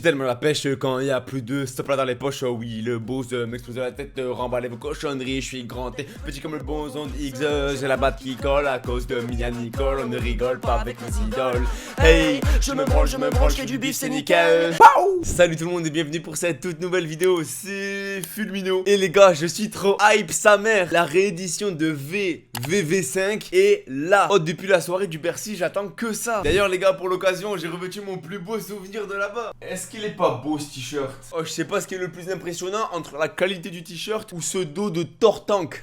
tellement la pêche quand il y a plus de stop là dans les poches. Oh oui, le boss m'explose la tête, remballer vos cochonneries. Je suis grand et petit comme le bon son d'X. J'ai la batte qui colle à cause de Mia Nicole. On ne rigole pas avec mes idoles. Hey, je me branle, je fais du bif, c'est nickel. Salut tout le monde et bienvenue pour cette toute nouvelle vidéo. C'est Fulmino. Et les gars, je suis trop hype sa mère. La réédition de VV5 est là. Oh, depuis la soirée du Bercy, j'attends que ça. D'ailleurs les gars, pour l'occasion, j'ai revêtu mon plus beau souvenir de là-bas. Est-ce qu'il est pas beau ce t-shirt? Oh, je sais pas ce qui est le plus impressionnant entre la qualité du t-shirt ou ce dos de Tortank.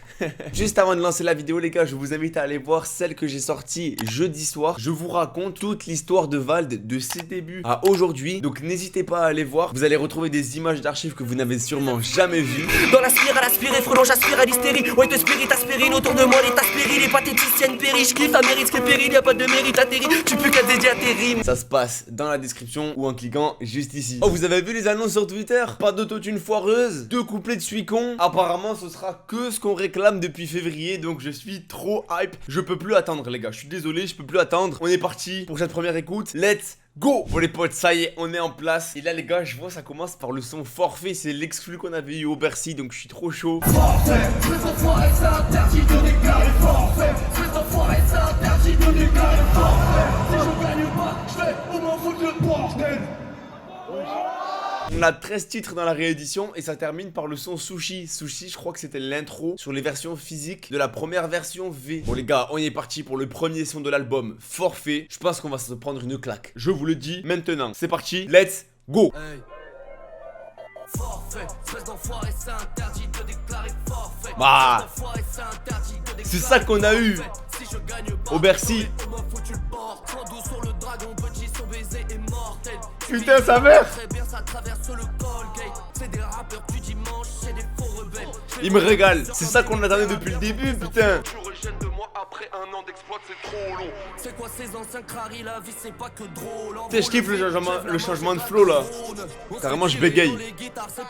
Juste avant de lancer la vidéo les gars, je vous invite à aller voir celle que j'ai sortie jeudi soir. Je vous raconte toute l'histoire de Vald de ses débuts à aujourd'hui. Donc n'hésitez pas à aller voir. Vous allez retrouver des images d'archives que vous n'avez sûrement jamais vues. Dans l'aspire à l'aspiré, frelon j'aspire à l'hystérie. Ouais te spirit aspirine, autour de moi les taspéries. Les pathéticiennes péri, je kiffe, ça mérite ce qui est péril. Y'a pas de mérite atterri, tu peux qu'à dédier à tes rimes. Ça se passe dans la description ou en cliquant juste ici. Oh, vous avez vu les annonces sur Twitter? Pas d'autotune foireuse, 2 couplets de Suicon. Apparemment ce sera que ce qu'on réclame depuis février. Donc je suis trop hype. Je peux plus attendre les gars, je suis désolé, je peux plus attendre. On est parti pour cette première écoute. Let's go! Bon les potes, ça y est, on est en place. Et là les gars, je vois ça commence par le son forfait. C'est l'exclu qu'on avait eu au Bercy, donc je suis trop chaud. Forfait, plus enfoiré, c'est interdit de déclarer forfait. Plus enfoiré, c'est interdit de déclarer forfait. Si je gagne pas, je vais au moins foutre le bordel. On a 13 titres dans la réédition et ça termine par le son Sushi. Sushi, je crois que c'était l'intro sur les versions physiques de la première version V. Bon les gars, on y est parti pour le premier son de l'album, Forfait. Je pense qu'on va se prendre une claque. Je vous le dis maintenant. C'est parti, let's go. Hey. Forfait, espèce d'enfoiré, c'est interdit de déclarer forfait. Bah, c'est ça qu'on a eu Si je gagne pas, au Bercy. on m'a foutu le bord. Trop doux sur le dragon, petit son baiser est mortel. Putain, sa mère. Très bien, ça traverse le Colgate. C'est des rappeurs du dimanche, c'est des faux rebelles. Il me régale. C'est ça qu'on attendait depuis le début, putain. Tu rejettes de moi après un an d'exploit, c'est trop long. C'est quoi ces anciens craris, la vie c'est pas que drôle. Tu sais, je kiffe le changement de flow là. Carrément, je bégaye.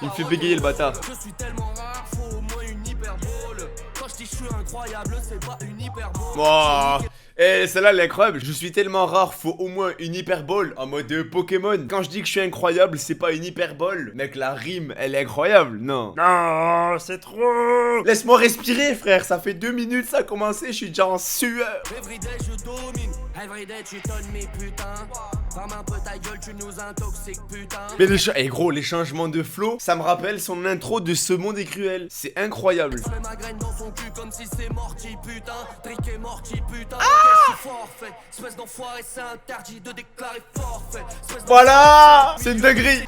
Il me fait bégayer le bâtard. Je suis tellement rare, faut au moins une hyperbole. Quand je dis je suis incroyable, c'est pas une hyperbole. Wow. Eh, celle-là elle est incroyable. Je suis tellement rare, faut au moins une hyperbole en mode Pokémon. Quand je dis que je suis incroyable, c'est pas une hyperbole. Mec, la rime, elle est incroyable. Non. Non, c'est trop. Laisse-moi respirer, frère. Ça fait 2 minutes, ça a commencé. Je suis déjà en sueur. Everyday je domine, everyday tu tonnes mes putains. Ferme un peu ta gueule, tu nous intoxiques putain. Mais eh gros, les changements de flow, ça me rappelle son intro de Ce monde est cruel. C'est incroyable. Je mets ma graine dans son cul comme si c'est morti putain. Triqué morti putain. Je suis forfait, espèce d'enfoiré, c'est interdit de déclarer forfait. Voilà. C'est une dinguerie.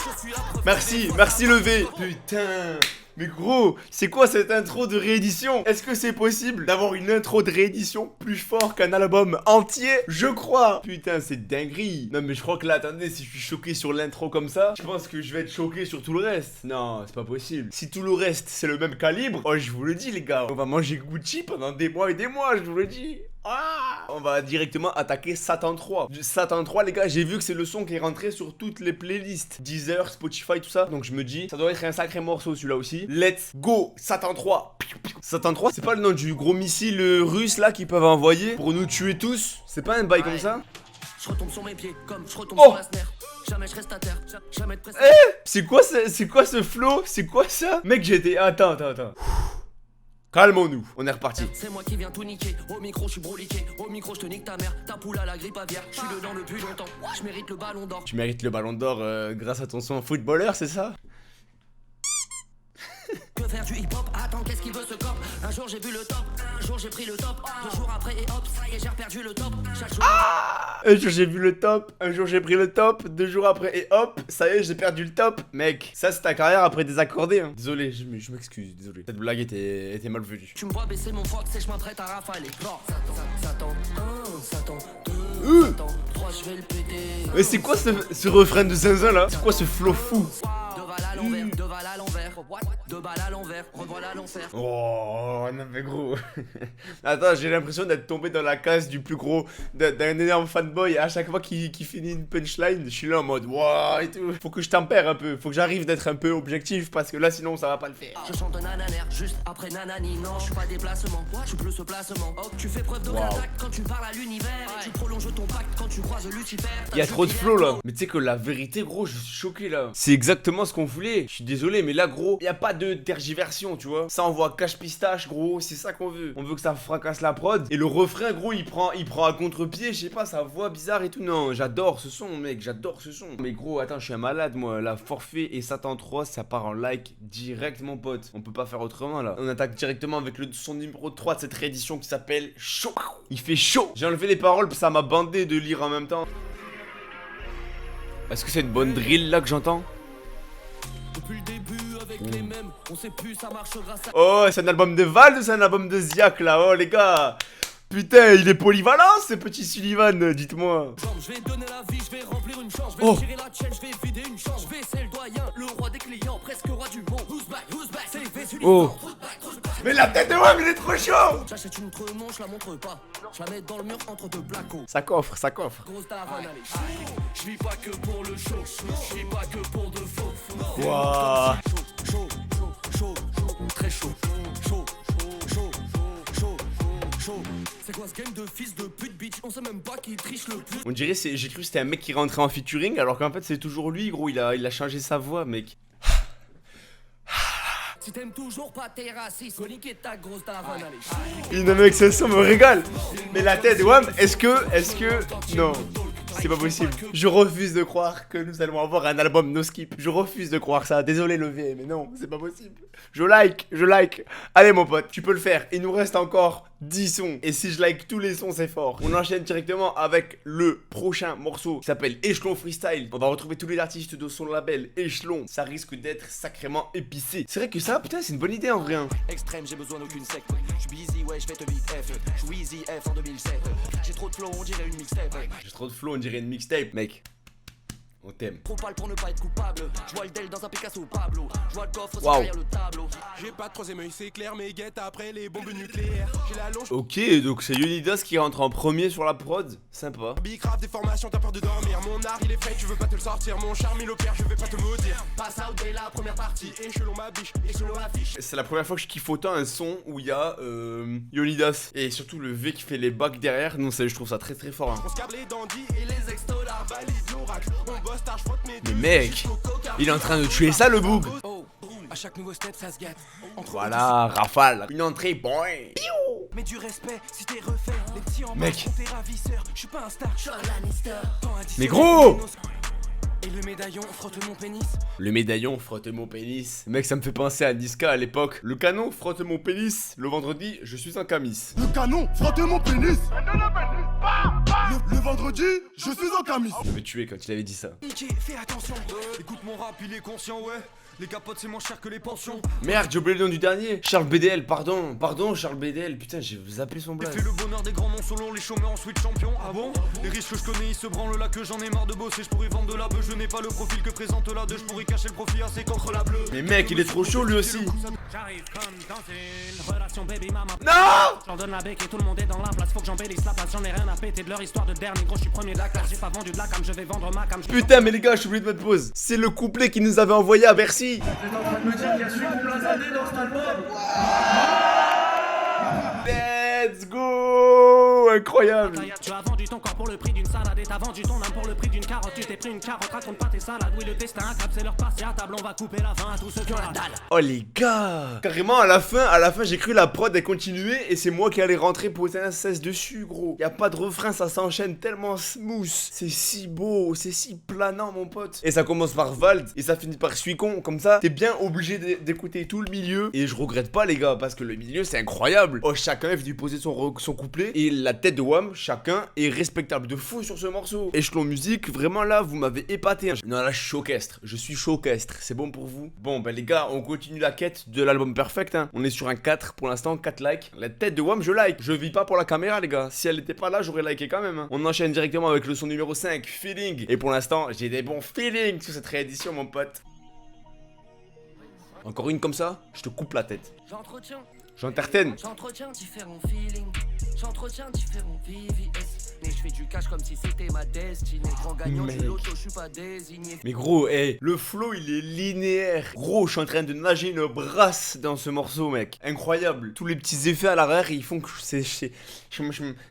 Merci, merci levé. Putain. Mais gros, c'est quoi cette intro de réédition? Est-ce que c'est possible d'avoir une intro de réédition plus fort qu'un album entier? Je crois. Putain, c'est dinguerie. Non mais je crois que là, attendez, si je suis choqué sur l'intro comme ça, je pense que je vais être choqué sur tout le reste. Non, c'est pas possible. Si tout le reste, c'est le même calibre, oh, je vous le dis les gars, on va manger Gucci pendant des mois et des mois, je vous le dis. Ah, on va directement attaquer Satan 3. Satan 3 les gars, j'ai vu que c'est le son qui est rentré sur toutes les playlists Deezer, Spotify, tout ça. Donc je me dis, ça doit être un sacré morceau celui-là aussi. Let's go, Satan 3. Satan 3, c'est pas le nom du gros missile russe là qu'ils peuvent envoyer pour nous tuer tous? C'est pas un bail comme ça? Je retombe sur mes pieds comme je retombe Oh. sur la snare. Jamais je reste à terre, jamais de pression. C'est quoi ce flow? C'est quoi ça? Mec, j'étais... Attends. Calmons-nous, on est reparti. C'est moi qui viens tout niquer, au micro je suis broliqué, au micro je te nique ta mère, ta poule à la grippe aviaire, je suis dedans depuis longtemps, je mérite le ballon d'or. Tu mérites le ballon d'or grâce à ton son footballeur, c'est ça? Que faire du hip-hop, attends qu'est-ce qu'il veut ce corps. Un jour j'ai vu le top, un jour j'ai pris le top, 2 jours après et hop, ça y est j'ai reperdu le top. Chaque jour... Un jour j'ai vu le top, un jour j'ai pris le top, 2 jours après et hop, ça y est j'ai perdu le top. Mec, ça c'est ta carrière après désaccordé hein. Désolé, je m'excuse, désolé. Cette blague était malvenue. Tu me vois baisser mon fox et je m'apprête à rafaler. Satan 1, Satan 2, Satan 3, je vais le péter. Mais c'est quoi ce refrain de zinzin là? C'est quoi ce flow fou? Deval à l'envers, deval à l'envers. Deux balles à l'envers, revoilà l'enfer. Oh non mais gros. Attends, j'ai l'impression d'être tombé dans la case du plus gros, d'un énorme fanboy. À chaque fois qu'il finit une punchline, je suis là en mode wow et tout. Faut que je tempère un peu, faut que j'arrive d'être un peu objectif parce que là sinon ça va pas le faire. Je chante nananer juste après nanani. Non, je suis pas déplacement, je suis plus ce placement. Oh, tu fais preuve de contact quand tu parles à l'univers. Tu prolonges ton pacte quand tu croises Lucifer. Il y a trop de flow là. Mais tu sais que la vérité gros, je suis choqué là. C'est exactement ce qu'on voulait. Je suis désolé mais là gros, y a pas de tergiversion, tu vois. Ça envoie cache pistache gros, c'est ça qu'on veut. On veut que ça fracasse la prod et le refrain gros, il prend à contre-pied, je sais pas, sa voix bizarre et tout. Non, j'adore ce son mec, j'adore ce son. Mais gros, attends, je suis un malade moi. La forfait et Satan 3, ça part en like direct mon pote. On peut pas faire autrement là. On attaque directement avec le son numéro 3 de cette réédition qui s'appelle Chaud. Il fait chaud. J'ai enlevé les paroles parce que ça m'a bandé de lire en même temps. Est-ce que c'est une bonne drill là que j'entends? Depuis le début avec les mêmes, on sait plus ça marche grâce à. Oh, c'est un album de Vald ou c'est un album de Ziak là? Oh les gars. Putain, il est polyvalent ce petit Sullivan, dites-moi. Je vais donner la vie, je vais remplir une chambre, je vais tirer la chaîne, je vais vider une chambre, je vais c'est le doyen, le roi des clients, presque roi du monde. Who's back, c'est fait Sullivan. Oh. Mais la tête de WAM, il est trop chaud. J'achète une tremont, je la montre pas. Je la mets dans le mur entre deux placos. Ça coffre, ça coffre. Grosse daronne, allez. Je vis pas que pour le show, je vis pas que pour de faux. Wouah. Chaud, très chaud. Chaud. C'est quoi ce game de fils de pute bitch? On sait même pas qui triche le plus. On dirait, j'ai cru que c'était un mec qui rentrait en featuring alors qu'en fait c'est toujours lui gros, il a changé sa voix mec. Si t'aimes toujours pas tes racistes, faut niquer ta grosse daronne, allez. Une mec, ce son me régale. Mais la tête de WAM, est-ce que... Non. C'est pas possible. Je refuse de croire que nous allons avoir un album no skip. Je refuse de croire ça. Désolé Levé, mais non, c'est pas possible. Je like. Allez mon pote, tu peux le faire. Il nous reste encore 10 sons. Et si je like tous les sons, c'est fort. On enchaîne directement avec le prochain morceau qui s'appelle Échelon Freestyle. On va retrouver tous les artistes de son label Échelon. Ça risque d'être sacrément épicé. C'est vrai que ça, putain, c'est une bonne idée en vrai. Extrême, j'ai besoin d'aucune secte. J'suis busy, ouais, j'fais te vite F. J'suis easy F en 2007. J'ai trop de flow, on dirait une mixtape. J'ai trop de flow, on dirait une mixtape, mec. On t'aime. Trop pâle pour ne pas être coupable. Je vois le Del dans un Picasso Pablo. Je vois le coffre derrière le tableau. J'ai pas de troisième œil, c'est clair, mais guette après les bombes nucléaires. J'ai la longe. Ok, donc c'est Yonidas qui rentre en premier sur la prod. Sympa. Bicraft des formations, t'as peur de dormir. Mon art il est fait, tu veux pas te le sortir. Mon charme il opère, je vais pas te maudire. Pass out dès la première partie. Échelon ma biche, échelon affiche. C'est la première fois que je kiffe autant un son où il y a Yonidas. Et surtout le V qui fait les bacs derrière. Non, je trouve ça très très fort. Hein. On se câble les dandys et les ex-dollars valident l'oracle. On bosse tard, je frotte mes. Mais mec, il est en train de tuer ça le boug. Oh, à chaque nouveau step ça se gâte. Voilà, rafale. Une entrée, boing. Mais du respect, si t'es refait, les petits en Mec. bas sont tes ravisseurs. Je suis pas un star, je suis un Lannister. Mais gros. Et le médaillon frotte mon pénis. Le médaillon frotte mon pénis. Mec, ça me fait penser à Niska à l'époque. Le canon frotte mon pénis. Le vendredi, je suis en camis. Le canon frotte mon pénis. Le vendredi, je suis en camis. Je me tuer quand il avait dit ça. Nicky, fais attention. Écoute mon rap, il est conscient, ouais. Les capotes c'est moins cher que les pensions. Merde, j'ai oublié le nom du dernier. Charles BDL, pardon Charles BDL. Putain, j'ai zappé son blaze. Fais le bonheur des grands noms selon les chômeurs en switch champion. Ah bon? Les riches que je connais, ils se branlent là que j'en ai marre de bosser. Je pourrais vendre de la bœuf, je n'ai pas le profil que présente la deux. Je pourrais cacher le profit assez contre la bleue. Mais mec, il est trop chaud lui aussi. J'arrive comme dans une relation baby mama. Non! J'en donne la bec et tout le monde est dans la place. Faut que j'embellisse la place. J'en ai rien à péter de leur histoire de dernier. Gros, je suis premier de la classe. J'ai pas vendu de la cam. Je vais vendre ma cam. Putain, mais les gars, je suis oublié de mettre pause. C'est le couplet qu'il nous avait envoyé à Bercy. Let's go! Incroyable! Tu as vendu ton corps pour le prix d'une salade et t'as vendu ton âme pour le prix d'une carotte. Tu t'es pris une carotte, raconte pas tes salades. Oui, le destin à cap, c'est leur passé à table. On va couper la fin à tous ceux qui ont la dalle. Oh les gars! Carrément à la fin j'ai cru la prod elle continuer et c'est moi qui allais rentrer poser un 16 dessus gros. Y a pas de refrain, ça s'enchaîne tellement smooth. C'est si beau, c'est si planant mon pote. Et ça commence par Vald et ça finit par Suicon. Comme ça, t'es bien obligé d'écouter tout le milieu. Et je regrette pas les gars parce que le milieu c'est incroyable. Oh chacun est venu poser son couplet et la tête de WAM, chacun est respectable de fou sur ce morceau. Échelon musique, vraiment là vous m'avez épaté. Non là je suis chauquestre, c'est bon pour vous? Bon ben les gars, on continue la quête de l'album perfect hein. On est sur un 4 pour l'instant, 4 likes. La tête de WAM je like, je vis pas pour la caméra les gars. Si elle était pas là j'aurais liké quand même hein. On enchaîne directement avec le son numéro 5, Feeling. Et pour l'instant j'ai des bons feelings sur cette réédition mon pote. Encore une comme ça, je te coupe la tête. J'entretiens J'entertaine. différents feelings. J'entretiens différents VVS. Mais je fais du cash comme si c'était ma destinée. Grand gagnant Mec. du loto, je suis pas désigné. Mais gros, le flow il est linéaire. Gros, je suis en train de nager une brasse dans ce morceau, mec. Incroyable. Tous les petits effets à l'arrière, ils font que c'est.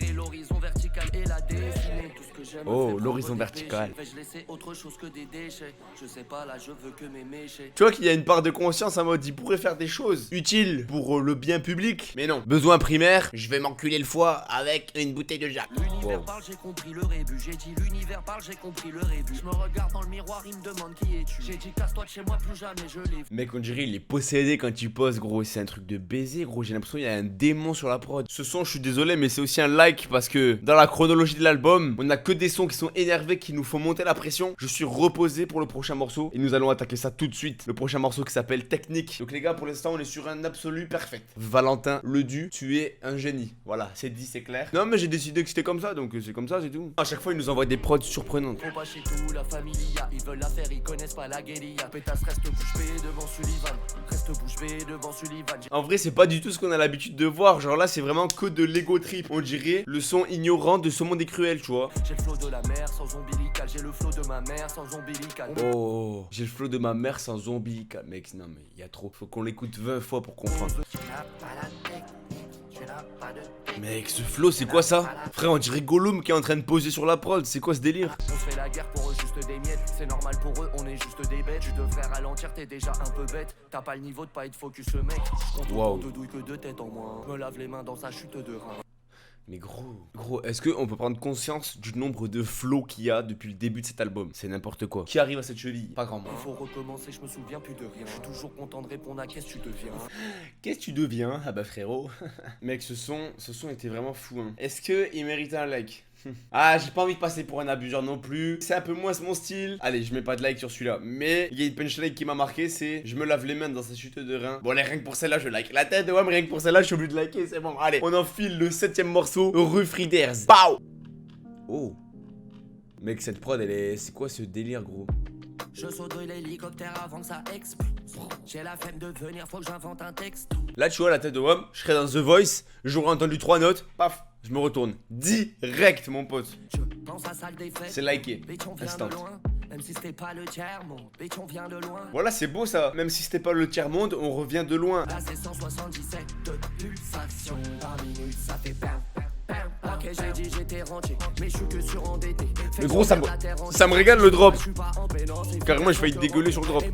Et l'horizon vertical et la destinée. Tout ce que j'aime. Oh, me fait l'horizon prendre des vertical. péchés. Vais-je laisser autre chose que des déchets? Je sais pas, là, je veux que mes méchés. Tu vois qu'il y a une part de conscience en mode il pourrait faire des choses utiles pour le bien public. Mais non. Besoin primaire, je vais m'enculer le foie avec une bouteille de Jack. L'univers Wow. parle, j'ai compris le rébut. J'ai dit l'univers parle, j'ai compris le rébut. Je me regarde dans le miroir, il me demande qui es-tu. J'ai dit casse-toi de chez moi, plus jamais je l'ai vu. Mec, on dirait il est possédé quand il pose, gros. C'est un truc de baiser, gros. J'ai l'impression qu'il y a un démon sur la prod. Ce son, je suis désolé, mais c'est aussi un like parce que dans la chronologie de l'album, on a que des sons qui sont énervés, qui nous font monter la pression. Je suis reposé pour le prochain morceau et nous allons attaquer ça tout de suite. Le prochain morceau qui s'appelle Technique. Donc les gars, pour l'instant, on est sur un absolu perfect. Valentin Ledu, tu es un génie. Voilà, c'est dit, c'est clair. Non, mais j'ai décidé que c'était comme ça, donc c'est comme ça, c'est tout. À chaque fois, il nous envoie des prods surprenantes. Faut pas chez tout, la familia. Ils veulent la faire, ils connaissent pas la guérilla. Pétasse reste bouche bée devant Sullivan. Reste bouche bée devant Sullivan. En vrai, c'est pas du tout ce qu'on a l'habitude de voir. Genre là, c'est vraiment que de l'ego trip. On dirait le son ignorant de Saumon des Cruels, tu vois. J'ai le flow de la mer sans ombilical. J'ai le flow de ma mère sans ombilical. Oh, j'ai le flow de ma mère sans zombie. Mec, non, mais il y a trop. Faut qu'on l'écoute 20 fois pour comprendre. Mec, ce flow, c'est quoi ça? Frère, on dirait Gollum qui est en train de poser sur la prod. C'est quoi ce délire? On se fait la guerre pour eux, juste des miettes. C'est normal pour eux, on est juste des bêtes. Tu devrais ralentir, t'es déjà un peu bête. T'as pas le niveau de pas être focus, le mec. On Wow. de douille que deux têtes en moins. Me lave les mains dans sa chute de rein. Mais gros, est-ce qu'on peut prendre conscience du nombre de flows qu'il y a depuis le début de cet album? C'est n'importe quoi. Qui arrive à cette cheville? Pas grand monde. Il faut recommencer, je me souviens plus de rien. Je suis toujours content de répondre à qu'est-ce que tu deviens. Qu'est-ce que tu deviens? Ah bah frérot. Mec, ce son était vraiment fou, hein. Est-ce que il méritait un like? Ah, j'ai pas envie de passer pour un abuseur non plus. C'est un peu moins mon style. Allez, je mets pas de like sur celui-là. Mais il y a une punchline qui m'a marqué, c'est je me lave les mains dans sa chute de rein. Bon, allez, rien que pour celle-là, je like. La tête de Wam, rien que pour celle-là, je suis obligé de liker. C'est bon, allez. On enfile le 7ème morceau, Rue Frieders. Pow! Oh. Mec, cette prod, elle est. C'est quoi ce délire, gros? Je saute de l'hélicoptère avant que ça explose. J'ai la flemme de venir, faut que j'invente un texte. Là, tu vois la tête de Wam, je serais dans The Voice, j'aurais entendu 3 notes, paf, je me retourne. Direct, mon pote. Je pense à salle des fêtes. C'est liké. Bitch, on vient Instant. de loin. Même si c'était pas le tiers-monde. Bitch, on vient de loin. Voilà, c'est beau ça. Même si c'était pas le tiers-monde, on revient de loin. Là, c'est 177 de pulsation par minute. Ça fait bam, bam, bam. Ok, j'ai dit j'étais rentier, mais je suis que surendetté. Mais gros, ça me régale le drop. Carrément, j'ai failli dégueuler sur le drop.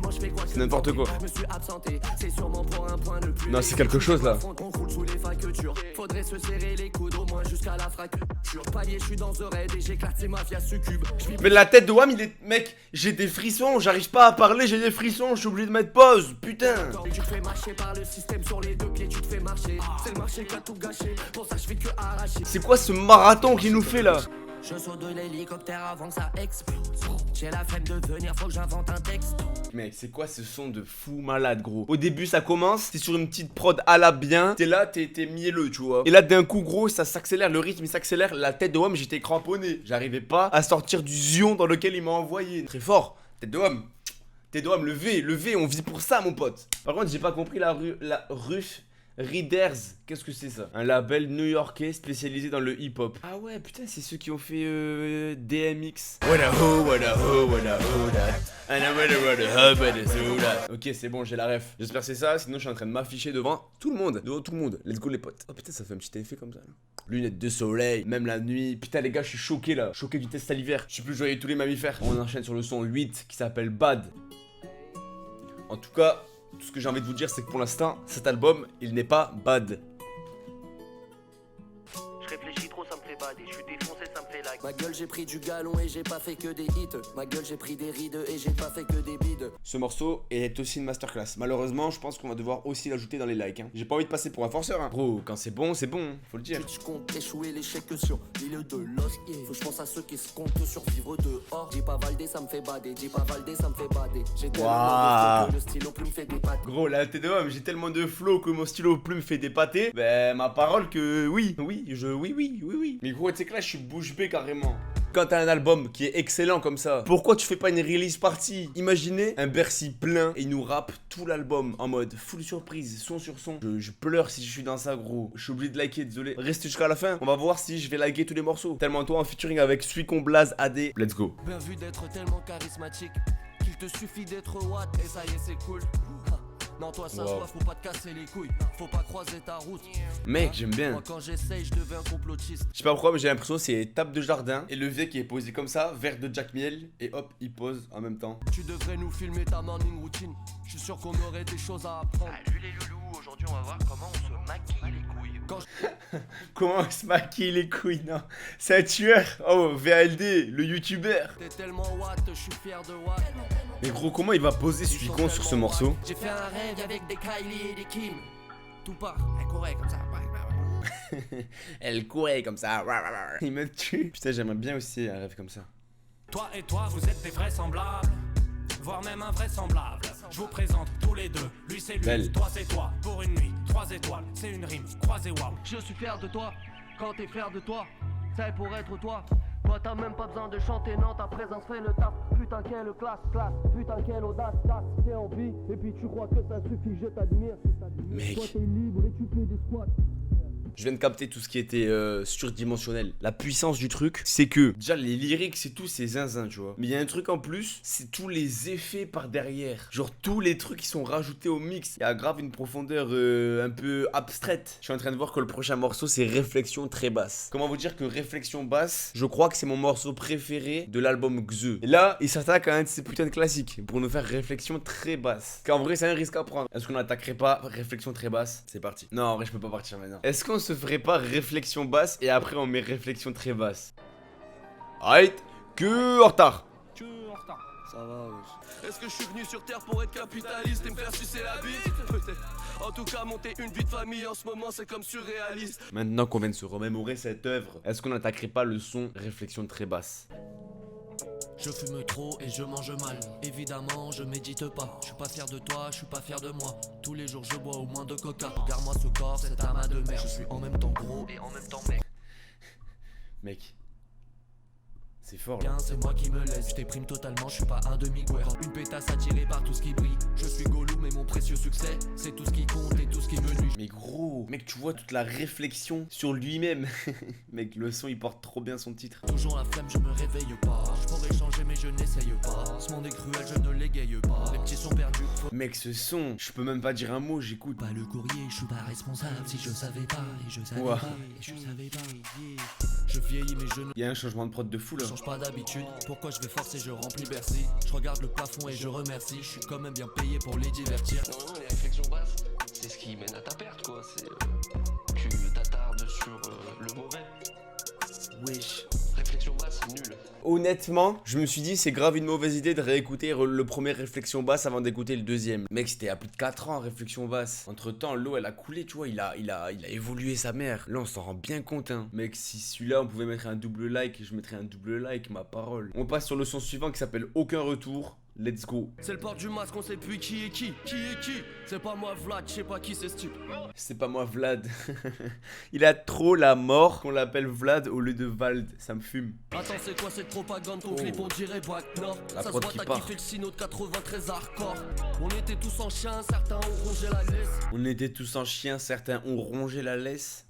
C'est n'importe quoi. Je me suis absenté, c'est sûrement pour un point de plus. Non, c'est quelque chose là. On roule sous les factures. Faudrait se serrer les coudes au moins jusqu'à la fracture. Palier, je suis dans The Raid et j'éclate ces mafias succubes. Mais la tête de Wam, il est. Mec, j'ai des frissons, j'arrive pas à parler, j'ai des frissons, je suis obligé de mettre pause, putain. Tu te fais marcher par le système sur les deux pieds, tu te fais marcher. C'est le marché qui a tout gâché, pour ça je fais que arracher. C'est quoi ce marathon qu'il nous fait là? Je saute de l'hélicoptère avant que ça explose. J'ai la flemme de venir, faut que j'invente un texte. Mec, c'est quoi ce son de fou malade, gros? Au début, ça commence, t'es sur une petite prod à la bien, t'es là, t'es mielleux, tu vois. Et là, d'un coup, gros, ça s'accélère, le rythme il s'accélère, la tête de Wam, j'étais cramponné. J'arrivais pas à sortir du zion dans lequel il m'a envoyé. Très fort, tête de Wam. Tête de Wam, le V, on vit pour ça, mon pote. Par contre, j'ai pas compris la rue Readers, qu'est-ce que c'est ça? Un label new-yorkais spécialisé dans le hip-hop. Ah ouais, putain, c'est ceux qui ont fait DMX. Ok, c'est bon, j'ai la ref. J'espère que c'est ça, sinon je suis en train de m'afficher devant tout le monde. Devant tout le monde. Let's go les potes. Oh putain, ça fait un petit effet comme ça là. Lunettes de soleil, même la nuit. Putain les gars, je suis choqué là. Choqué du test salivaire. Je suis plus joyeux tous les mammifères. On enchaîne sur le son 8 qui s'appelle Bad. En tout cas, tout ce que j'ai envie de vous dire, c'est que pour l'instant, cet album, il n'est pas bad. Je réfléchis trop, ça me fait bader. Je suis défoncé, ça me fait like. Ma gueule, j'ai pris du galon et j'ai pas fait que des hits. Ma gueule, j'ai pris des rides et j'ai pas fait que des bides. Ce morceau est aussi une masterclass. Malheureusement, je pense qu'on va devoir aussi l'ajouter dans les likes. Hein. J'ai pas envie de passer pour un forceur. Hein. Bro, quand c'est bon, faut le dire. Je compte échouer l'échec sur l'île de l'os. Faut que je pense à ceux qui se comptent survivre dehors. J'ai pas validé, ça me fait bader. J'ai pas validé, ça me fait bader. J'ai tellement de flow que le stylo plume fait des pâtés. Gros, la tête de homme, j'ai tellement de flow que mon stylo plume fait des pâtés. Ben, ma parole que oui. Mais gros, tu sais que là, je suis bouche bée carrément. Quand t'as un album qui est excellent comme ça, pourquoi tu fais pas une release party? Imaginez un Bercy plein et il nous rappe tout l'album en mode full surprise, son sur son. Je pleure si je suis dans ça, gros. Je suis obligé de liker, désolé. Restez jusqu'à la fin, on va voir si je vais liker tous les morceaux. Tellement toi en featuring avec celui qu'on blase AD. Let's go. Bien vu d'être tellement charismatique qu'il te suffit d'être watt et ça y est c'est cool. Non toi ça se voit, faut pas te casser les couilles, faut pas croiser ta route. Mec, j'aime bien. Moi quand j'essaye je deviens complotiste. Je sais pas pourquoi mais j'ai l'impression que c'est table de jardin et le V qui est posé comme ça, verre de Jack Miel et hop il pose en même temps. Tu devrais nous filmer ta morning routine. Je suis sûr qu'on aurait des choses à apprendre. Salut les loulous, aujourd'hui on va voir comment on se maquille les couilles. Comment on se maquille les couilles, non? C'est un tueur. Oh, VALD, le youtubeur. T'es tellement watt, je suis fier de watt. Mais gros, comment il va poser celui con sur ce morceau? J'ai fait un rêve avec des Kylie et des Kim. Tout part, elle courait comme ça. Elle courait comme ça. Il me tue. Putain, j'aimerais bien aussi un rêve comme ça. Toi et toi, vous êtes des vraisemblables, voire même invraisemblables. Je vous présente tous les deux. Lui c'est lui, Belle. toi c'est toi. Pour une nuit, 3 étoiles, c'est une rime. Croisez wow. Je suis fier de toi, quand t'es fier de toi, c'est pour être toi. Toi t'as même pas besoin de chanter, non ta présence fait le taf. Putain quelle classe, putain quelle audace, t'es en vie, et puis tu crois que ça suffit, je t'admire. Mec. Toi t'es libre et tu fais des squats. Je viens de capter tout ce qui était surdimensionnel. La puissance du truc, c'est que déjà les lyrics c'est tout, c'est zinzin, tu vois. Mais il y a un truc en plus, c'est tous les effets par derrière. Genre tous les trucs qui sont rajoutés au mix. Il y a grave une profondeur un peu abstraite. Je suis en train de voir que le prochain morceau c'est Réflexion très basse. Comment vous dire que Réflexion basse, je crois que c'est mon morceau préféré de l'album Xe. Et là, il s'attaque à un de ces putains de classiques pour nous faire Réflexion très basse. Qu'en vrai c'est un risque à prendre. Est-ce qu'on n'attaquerait pas Réflexion très basse? C'est parti. Non, en vrai je peux pas partir maintenant. Est-ce qu'on se ferait pas réflexion basse et après on met réflexion très basse? Alright, que en retard. Ça va, wesh. Est-ce que je suis venu sur terre pour être capitaliste et me faire sucer la bite? Peut-être. En tout cas, monter une vie de famille en ce moment, c'est comme surréaliste. Maintenant qu'on vient de se remémorer cette œuvre, est-ce qu'on n'attaquerait pas le son réflexion très basse? Je fume trop et je mange mal. Évidemment, je médite pas. Je suis pas fier de toi, je suis pas fier de moi. Tous les jours, je bois au moins de coca. Regarde-moi ce corps, cet amas de merde. Je suis en même temps gros et en même temps mec. Mec, c'est fort là. C'est moi qui me laisse. Je t'éprime totalement, je suis pas un demi-guerre. Une pétasse attirée par tout ce qui brille. Je suis Gollum mais mon précieux succès, c'est tout ce qui compte et tout ce qui me nuit. Mais gros, mec, tu vois toute la réflexion sur lui-même. Mec, le son il porte trop bien son titre. Toujours la flemme, je me réveille pas. Je pourrais changer mais je n'essaye pas. Ce monde est cruel, je ne l'égaye pas. Les petits sont perdus. Mec, ce son, je peux même pas dire un mot, j'écoute. Pas le courrier, je suis pas responsable. Si je savais pas, et je savais Ouah. pas, et je savais pas. Je vieillis mais je ne Il y a un changement de prod de fou là. change pas d'habitude. Pourquoi je vais forcer, je remplis Bercy. Je regarde le plafond et je remercie. Je suis quand même bien payé pour les divertir. Non, les réflexions basses, c'est ce qui mène à ta perte quoi. C'est tu t'attardes sur le mauvais. Wesh. Réflexion basse, nul. Honnêtement, je me suis dit c'est grave une mauvaise idée de réécouter le premier réflexion basse avant d'écouter le deuxième. Mec, c'était à plus de 4 ans réflexion basse. Entre temps, l'eau elle a coulé, tu vois, il a évolué sa mère. Là, on s'en rend bien compte, hein. Mec, si celui-là on pouvait mettre un double like, je mettrais un double like, ma parole. On passe sur le son suivant qui s'appelle Aucun retour. Let's go. C'est le port du masque, on sait plus qui est qui. Qui est qui? C'est pas moi Vlad, je sais pas qui c'est ce type. C'est pas moi Vlad. Il a trop la mort qu'on l'appelle Vlad au lieu de Vald. Ça me fume. Attends, c'est quoi cette propagande? Ton clip on dirait Black Nord. La Ça se prod voit, qui t'as part. kiffé le sino de 93 hardcore. On était tous en chien, certains ont rongé la laisse. On était tous en chien, certains ont rongé la laisse.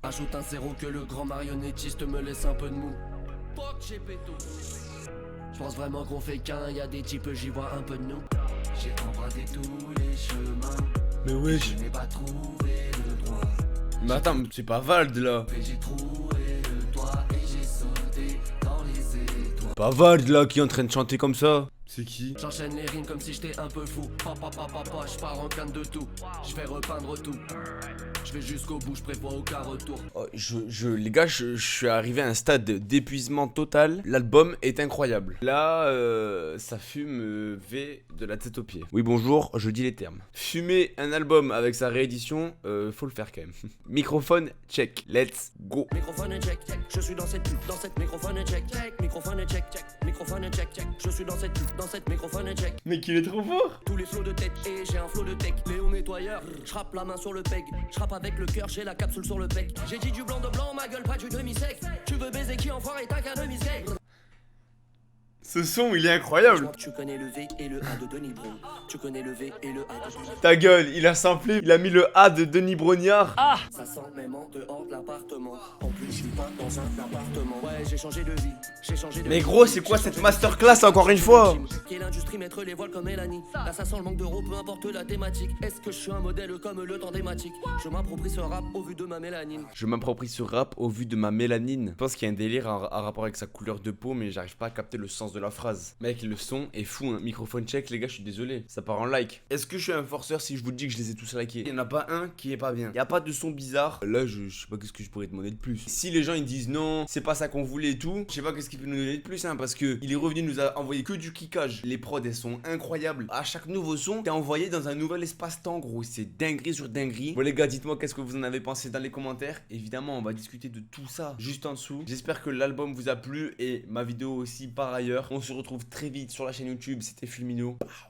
Ajoute un zéro que le grand marionnettiste me laisse un peu de mou. Fuck j'ai péto. Je pense vraiment qu'on fait qu'un, y'a des types, j'y vois un peu de nous. J'ai emprunté tous les chemins, Mais wesh. je n'ai pas trouvé le droit. Mais attends, mais c'est pas Vald là. Et j'ai trouvé le toit et j'ai sauté dans les étoiles. Pas Vald là qui est en train de chanter comme ça. C'est qui? J'enchaîne les rimes comme si j'étais un peu fou. Papa, je pars en canne de tout. Je vais repeindre tout. Je vais jusqu'au bout, je prévois aucun retour. Oh, les gars, je suis arrivé à un stade d'épuisement total. L'album est incroyable. Là, ça fume V de la tête aux pieds. Oui, bonjour, je dis les termes. Fumer un album avec sa réédition, faut le faire quand même. Microphone, check. Let's go. Microphone check, check. Je suis dans cette microphone check, check. Microphone check, check. Microphone check, check. Je suis dans cette microphone check. Mec, il est trop fort. Tous les flots de tête et j'ai un flow de tech. Léon nettoyeur, je rappe la main sur le peg. Je rappe avec le cœur, j'ai la capsule sur le pec. J'ai dit du blanc de blanc, ma gueule pas du demi-sec. Tu veux baiser qui enfoiré, t'as qu'un demi-sec. Ce son, il est incroyable. Tu connais le V et le A de Denis Bron. Tu connais le V et le A de Denis Bron. Ta gueule, il a samplé, il a mis le A de Denis Brognard. Ça sent même en dehors de l'appartement. En plus, je suis pas dans un appartement. Ouais, j'ai changé de vie. J'ai changé de Mais vie. gros, c'est quoi cette masterclass encore une fois? Qui est l'industrie mettre les voiles comme Mélanie. Là, ça sent le manque d'euros, peu importe la thématique. Est-ce que je suis un modèle comme le temps dématique? Je m'approprie ce rap au vu de ma mélanine. Je m'approprie ce rap au vu de ma mélanine. Je pense qu'il y a un délire en rapport avec sa couleur de peau, mais j'arrive pas à capter le sens de la phrase. Mec, le son est fou, hein. Microphone check, les gars, je suis désolé. Ça part en like. Est-ce que je suis un forceur si je vous dis que je les ai tous likés? Il y en a pas un qui est pas bien. Il y a pas de son bizarre. Là, je sais pas qu'est-ce que je pourrais demander de plus. Si les gens ils disent non, c'est pas ça qu'on voulait et tout, je sais pas qu'est-ce qu'il peut nous donner de plus, hein, parce que il est revenu nous a envoyé que du kickage. Les prods, elles sont incroyables. À chaque nouveau son, t'es envoyé dans un nouvel espace-temps, gros. C'est dinguerie sur dinguerie. Bon, les gars, dites-moi qu'est-ce que vous en avez pensé dans les commentaires. Évidemment, on va discuter de tout ça juste en dessous. J'espère que l'album vous a plu et ma vidéo aussi par ailleurs. On se retrouve très vite sur la chaîne YouTube. C'était Fulmino.